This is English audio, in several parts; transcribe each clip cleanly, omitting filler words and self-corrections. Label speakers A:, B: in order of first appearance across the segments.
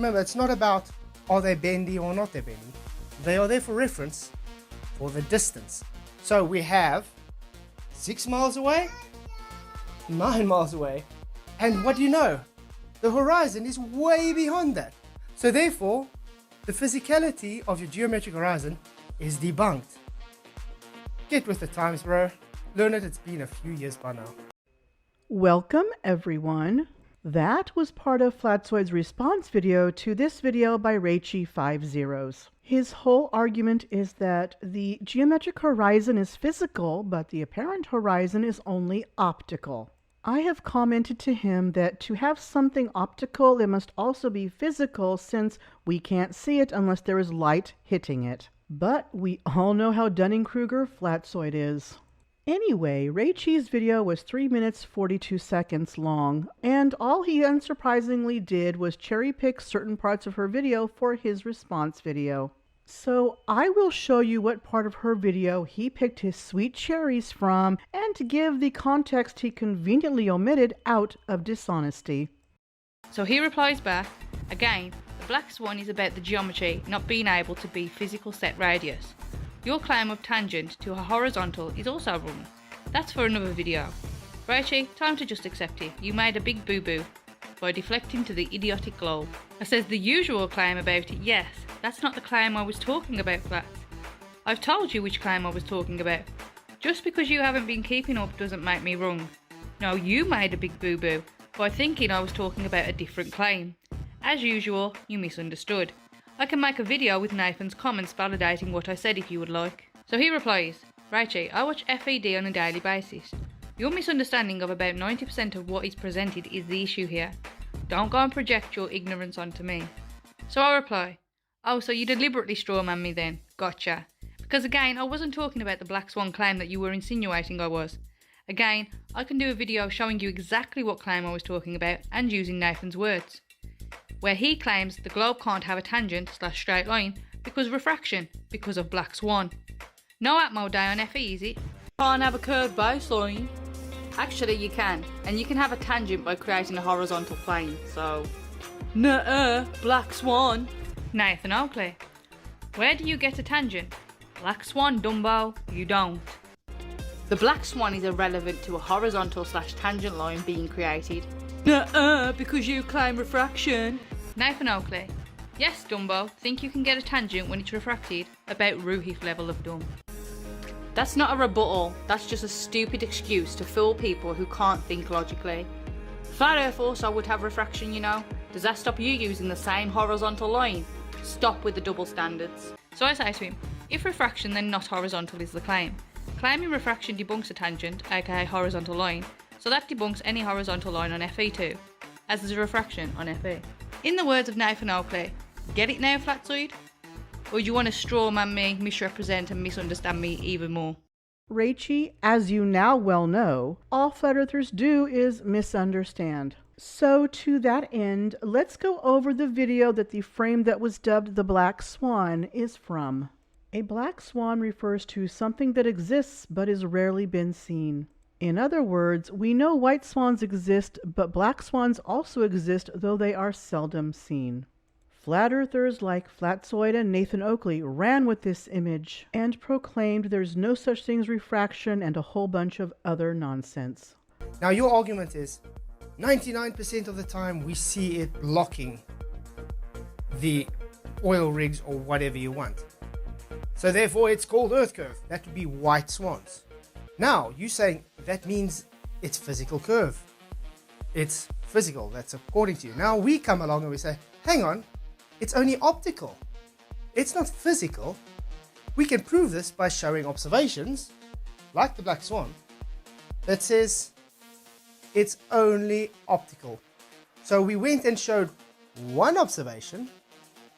A: remember, it's not about are they bendy or not they bendy. They are there for reference for the distance. So we have 6 miles away, 9 miles away, and what do you know? The horizon is way beyond that. So therefore, the physicality of your geometric horizon is debunked. Get with the times, bro. Learn it, it's been a few years by now.
B: Welcome, everyone. That was part of Flatzoid's response video to this video by Rachie 50. His whole argument is that the geometric horizon is physical, but the apparent horizon is only optical. I have commented to him that to have something optical, it must also be physical, since we can't see it unless there is light hitting it. But we all know how Dunning-Kruger Flatzoid is. Anyway, Rachie's video was 3 minutes 42 seconds long, and all he unsurprisingly did was cherry-pick certain parts of her video for his response video. So I will show you what part of her video he picked his sweet cherries from, and to give the context he conveniently omitted out of dishonesty.
C: So he replies back, again, the black swan is about the geometry not being able to be physical set radius. Your claim of tangent to a horizontal is also wrong. That's for another video. Rachie, time to just accept it. You made a big boo-boo by deflecting to the idiotic globe. I says the usual claim about it, yes, that's not the claim I was talking about, Flat. I've told you which claim I was talking about. Just because you haven't been keeping up doesn't make me wrong. No, you made a big boo-boo by thinking I was talking about a different claim. As usual, you misunderstood. I can make a video with Nathan's comments validating what I said if you would like. So he replies, Rachie, I watch FED on a daily basis. Your misunderstanding of about 90% of what is presented is the issue here. Don't go and project your ignorance onto me. So I reply, oh, so you deliberately strawman me then? Gotcha. Because again, I wasn't talking about the black swan claim that you were insinuating I was. Again, I can do a video showing you exactly what claim I was talking about and using Nathan's words, where he claims the globe can't have a tangent/straight line because refraction, because of black swan. No Atmo day on FE, is it? Can't have a curved baseline. Actually you can, and you can have a tangent by creating a horizontal plane, so... Nuh-uh, black swan. Nathan Oakley, where do you get a tangent? Black swan, Dumbo, you don't. The black swan is irrelevant to a horizontal/tangent line being created. Nuh-uh, because you claim refraction. Nathan Oakley, yes, Dumbo, think you can get a tangent when it's refracted? About Ruhif level of dumb. That's not a rebuttal, that's just a stupid excuse to fool people who can't think logically. Flat Earth also would have refraction, you know. Does that stop you using the same horizontal line? Stop with the double standards. So I say to him, if refraction then not horizontal is the claim. Claiming refraction debunks a tangent, aka horizontal line, so that debunks any horizontal line on FE too, as there's a refraction on FE. In the words of Nathan Oakley, get it now, Flatzoid? Or do you want to strawman me, misrepresent and misunderstand me even more?
B: Rachie, as you now well know, all flat earthers do is misunderstand. So to that end, let's go over the video that the frame that was dubbed the Black Swan is from. A black swan refers to something that exists but is rarely been seen. In other words, we know white swans exist, but black swans also exist, though they are seldom seen. Flat earthers like Flatzoid and Nathan Oakley ran with this image and proclaimed there's no such thing as refraction and a whole bunch of other nonsense.
A: Now your argument is 99% of the time we see it blocking the oil rigs or whatever you want. So therefore it's called earth curve. That would be white swans. Now you saying that means it's physical curve. It's physical, that's according to you. Now we come along and we say, hang on, it's only optical. It's not physical. We can prove this by showing observations, like the black swan, that says it's only optical. So we went and showed one observation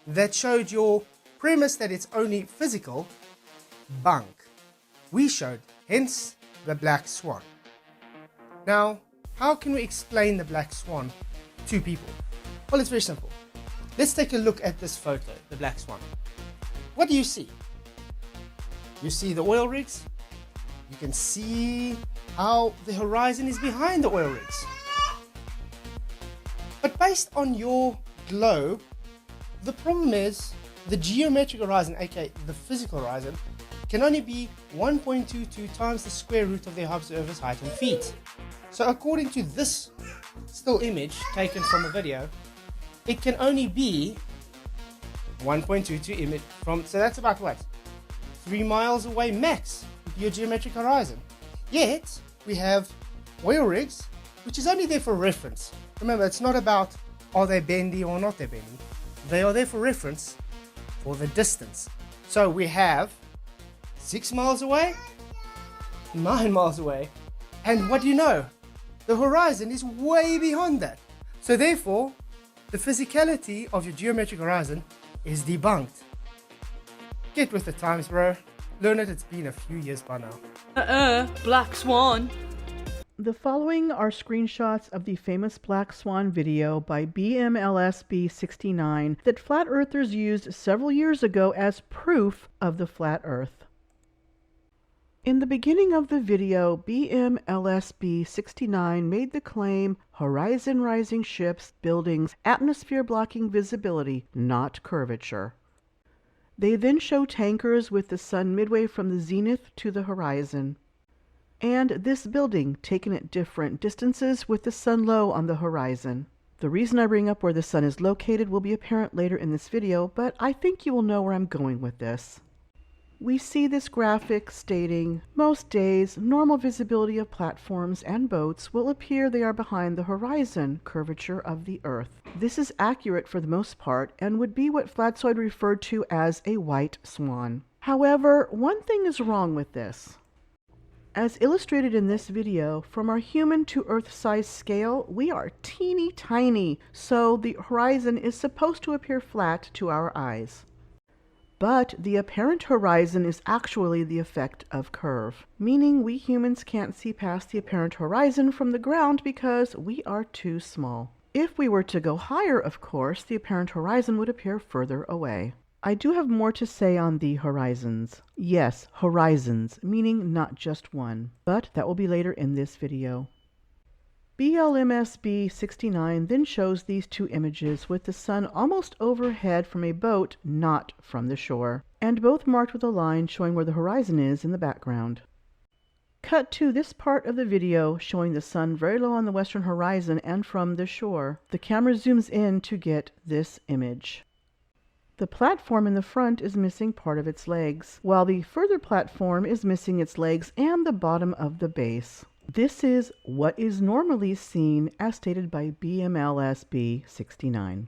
A: that showed your premise that it's only physical bunk. We showed, hence the black swan. Now, how can we explain the black swan to people? Well, it's very simple. Let's take a look at this photo, the black swan. What do you see? You see the oil rigs. You can see how the horizon is behind the oil rigs. But based on your globe The problem is the geometric horizon, aka the physical horizon, can only be 1.22 times the square root of the observer's height in feet. So according to this still image taken from a video, it can only be 1.22 image from, so that's about what? 3 miles away max with your geometric horizon. Yet, we have oil rigs, which is only there for reference. Remember, it's not about are they bendy or not they're bendy. They are there for reference for the distance. So we have 6 miles away, 9 miles away, and what do you know? The horizon is way beyond that. So therefore, the physicality of your geometric horizon is debunked. Get with the times, bro. Learn it, it's been a few years by now.
C: Black Swan.
B: The following are screenshots of the famous Black Swan video by BMLSB69 that flat earthers used several years ago as proof of the flat earth. In the beginning of the video, BMLSB69 made the claim horizon rising ships, buildings, atmosphere blocking visibility, not curvature. They then show tankers with the sun midway from the zenith to the horizon. And this building taken at different distances with the sun low on the horizon. The reason I bring up where the sun is located will be apparent later in this video, but I think you will know where I'm going with this. We see this graphic stating, most days, normal visibility of platforms and boats will appear they are behind the horizon curvature of the Earth. This is accurate for the most part and would be what Flatzoid referred to as a white swan. However, one thing is wrong with this. As illustrated in this video, from our human to Earth-size scale, we are teeny tiny, so the horizon is supposed to appear flat to our eyes. But the apparent horizon is actually the effect of curve, meaning we humans can't see past the apparent horizon from the ground because we are too small. If we were to go higher, of course, the apparent horizon would appear further away. I do have more to say on the horizons. Yes, horizons, meaning not just one, but that will be later in this video. BLMSB69 then shows these two images with the sun almost overhead from a boat, not from the shore, and both marked with a line showing where the horizon is in the background. Cut to this part of the video showing the sun very low on the western horizon and from the shore. The camera zooms in to get this image. The platform in the front is missing part of its legs, while the further platform is missing its legs and the bottom of the base. This is what is normally seen as stated by BMLSB69.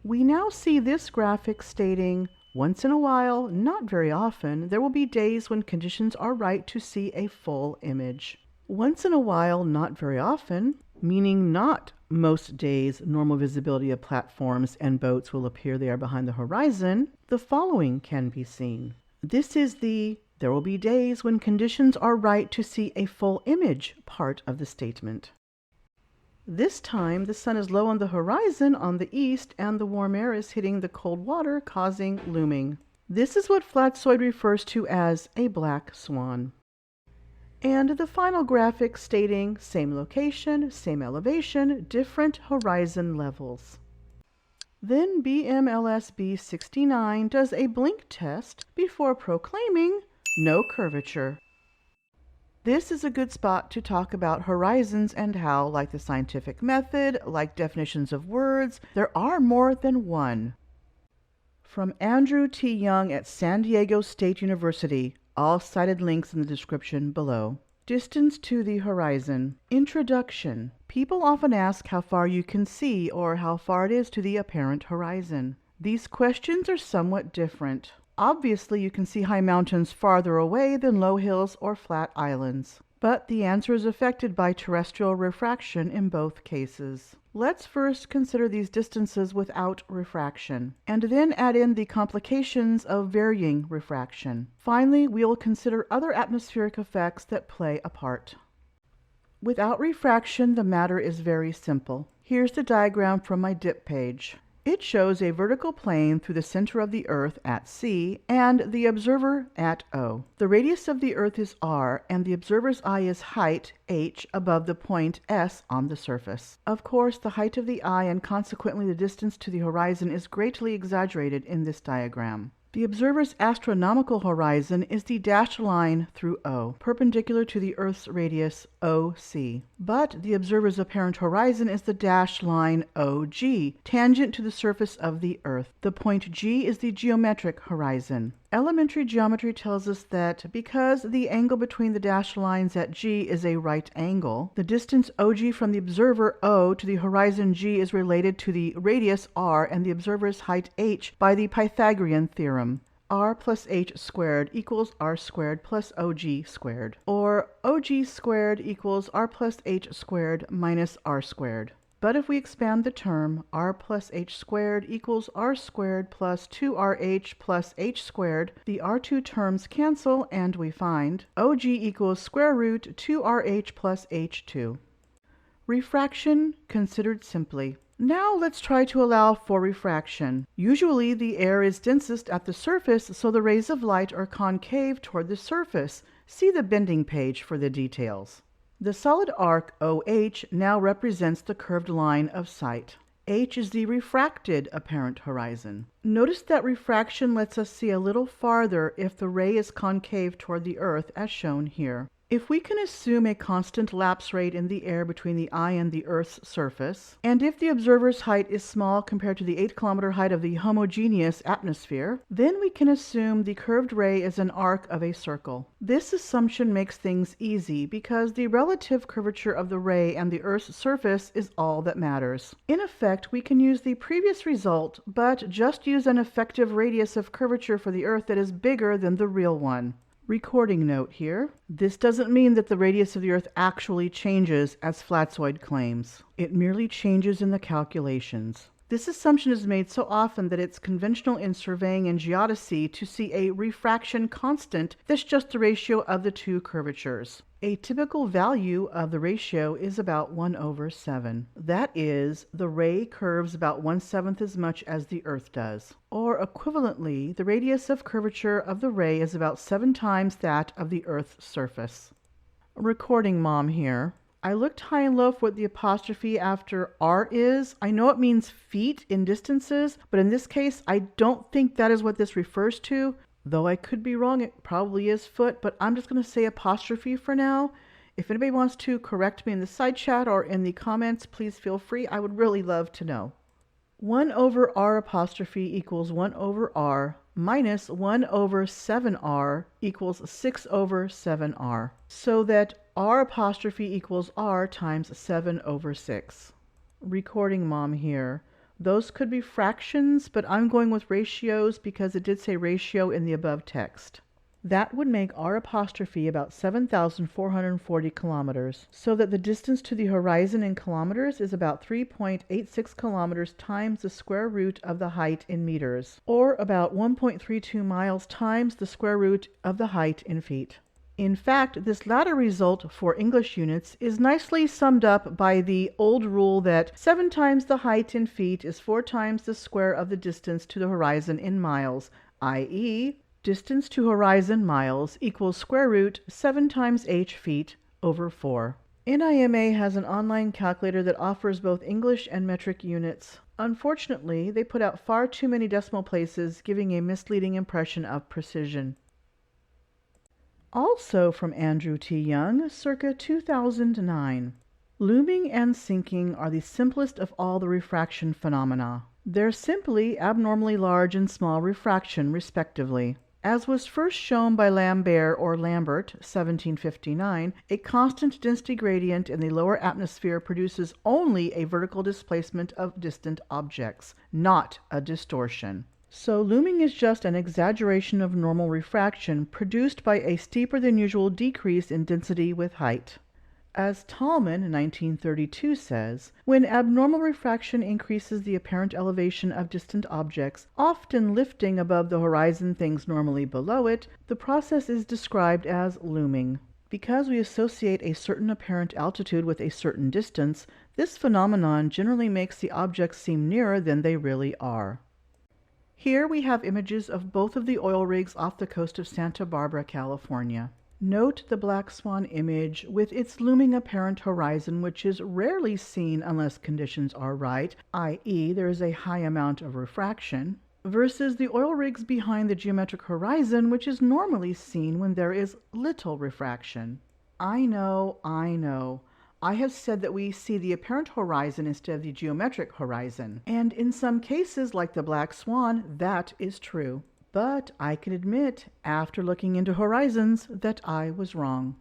B: We now see this graphic stating, once in a while, not very often, there will be days when conditions are right to see a full image. Once in a while, not very often, meaning not most days normal visibility of platforms and boats will appear they are behind the horizon, the following can be seen. This is the there will be days when conditions are right to see a full image part of the statement. This time, the sun is low on the horizon on the east and the warm air is hitting the cold water, causing looming. This is what Flatzoid refers to as a black swan. And the final graphic stating same location, same elevation, different horizon levels. Then BMLSB69 does a blink test before proclaiming no curvature. This is a good spot to talk about horizons and how, like the scientific method, like definitions of words, there are more than one. From Andrew T. Young at San Diego State University, all cited links in the description below. Distance to the horizon. Introduction. People often ask how far you can see or how far it is to the apparent horizon. These questions are somewhat different. Obviously, you can see high mountains farther away than low hills or flat islands. But the answer is affected by terrestrial refraction in both cases. Let's first consider these distances without refraction, and then add in the complications of varying refraction. Finally, we will consider other atmospheric effects that play a part. Without refraction, the matter is very simple. Here's the diagram from my dip page. It shows a vertical plane through the center of the Earth at C and the observer at O. The radius of the Earth is r, and the observer's eye is height, h, above the point S on the surface. Of course, the height of the eye and consequently the distance to the horizon is greatly exaggerated in this diagram. The observer's astronomical horizon is the dashed line through O, perpendicular to the Earth's radius OC. But the observer's apparent horizon is the dashed line OG, tangent to the surface of the Earth. The point G is the geometric horizon. Elementary geometry tells us that because the angle between the dashed lines at G is a right angle, the distance OG from the observer O to the horizon G is related to the radius r and the observer's height h by the Pythagorean theorem. R plus h squared equals r squared plus OG squared, or OG squared equals r plus h squared minus r squared. But if we expand the term, r plus h squared equals r squared plus 2rh plus h squared, the r2 terms cancel and we find OG equals square root 2rh plus h2. Refraction considered simply. Now let's try to allow for refraction. Usually the air is densest at the surface, so the rays of light are concave toward the surface. See the bending page for the details. The solid arc OH now represents the curved line of sight. H is the refracted apparent horizon. Notice that refraction lets us see a little farther if the ray is concave toward the Earth, as shown here. If we can assume a constant lapse rate in the air between the eye and the Earth's surface, and if the observer's height is small compared to the 8-kilometer height of the homogeneous atmosphere, then we can assume the curved ray is an arc of a circle. This assumption makes things easy because the relative curvature of the ray and the Earth's surface is all that matters. In effect, we can use the previous result, but just use an effective radius of curvature for the Earth that is bigger than the real one. Recording note here. This doesn't mean that the radius of the Earth actually changes, as Flatzoid claims. It merely changes in the calculations. This assumption is made so often that it's conventional in surveying and geodesy to see a refraction constant that's just the ratio of the two curvatures. A typical value of the ratio is about 1/7. That is, the ray curves about 1/7 as much as the Earth does. Or equivalently, the radius of curvature of the ray is about 7 times that of the Earth's surface. Recording mom here. I looked high and low for what the apostrophe after R is. I know it means feet in distances, but in this case, I don't think that is what this refers to. Though I could be wrong, it probably is foot, but I'm just going to say apostrophe for now. If anybody wants to correct me in the side chat or in the comments, please feel free. I would really love to know. 1/r apostrophe equals 1/r minus 1/7r equals 6/7r. So that r apostrophe equals r times 7/6. Recording mom here. Those could be fractions, but I'm going with ratios because it did say ratio in the above text. That would make r apostrophe about 7,440 kilometers, so that the distance to the horizon in kilometers is about 3.86 kilometers times the square root of the height in meters, or about 1.32 miles times the square root of the height in feet. In fact, this latter result for English units is nicely summed up by the old rule that 7 times the height in feet is 4 times the square of the distance to the horizon in miles, i.e., distance to horizon miles equals square root 7 times h feet over 4. NIMA has an online calculator that offers both English and metric units. Unfortunately, they put out far too many decimal places, giving a misleading impression of precision. Also from Andrew T. Young, circa 2009. Looming and sinking are the simplest of all the refraction phenomena. They're simply abnormally large and small refraction, respectively. As was first shown by Lambert or Lambert, 1759, a constant density gradient in the lower atmosphere produces only a vertical displacement of distant objects, not a distortion. So looming is just an exaggeration of normal refraction produced by a steeper than usual decrease in density with height. As Talman, 1932, says, when abnormal refraction increases the apparent elevation of distant objects, often lifting above the horizon things normally below it, the process is described as looming. Because we associate a certain apparent altitude with a certain distance, this phenomenon generally makes the objects seem nearer than they really are. Here we have images of both of the oil rigs off the coast of Santa Barbara, California. Note the black swan image with its looming apparent horizon, which is rarely seen unless conditions are right, i.e. there is a high amount of refraction, versus the oil rigs behind the geometric horizon, which is normally seen when there is little refraction. I know. I have said that we see the apparent horizon instead of the geometric horizon, and in some cases, like the black swan, that is true. But I can admit, after looking into horizons, that I was wrong.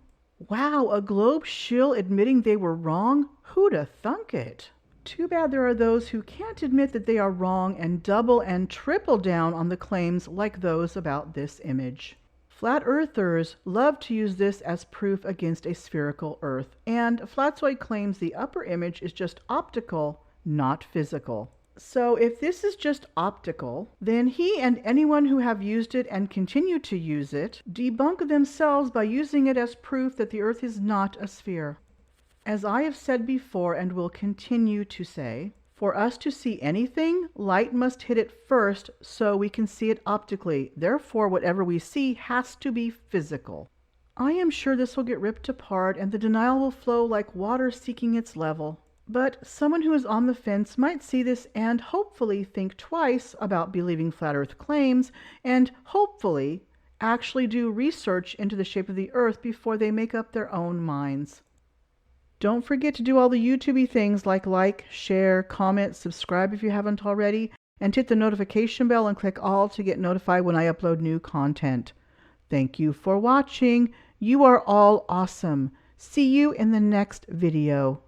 B: Wow, a globe shill admitting they were wrong? Who'da thunk it? Too bad there are those who can't admit that they are wrong and double and triple down on the claims like those about this image. Flat earthers love to use this as proof against a spherical Earth, and Flatzoid claims the upper image is just optical, not physical. So if this is just optical, then he and anyone who have used it and continue to use it debunk themselves by using it as proof that the Earth is not a sphere. As I have said before and will continue to say, for us to see anything, light must hit it first so we can see it optically. Therefore, whatever we see has to be physical. I am sure this will get ripped apart and the denial will flow like water seeking its level. But someone who is on the fence might see this and hopefully think twice about believing flat Earth claims and hopefully actually do research into the shape of the Earth before they make up their own minds. Don't forget to do all the YouTube-y things like, share, comment, subscribe if you haven't already, and hit the notification bell and click all to get notified when I upload new content. Thank you for watching. You are all awesome. See you in the next video.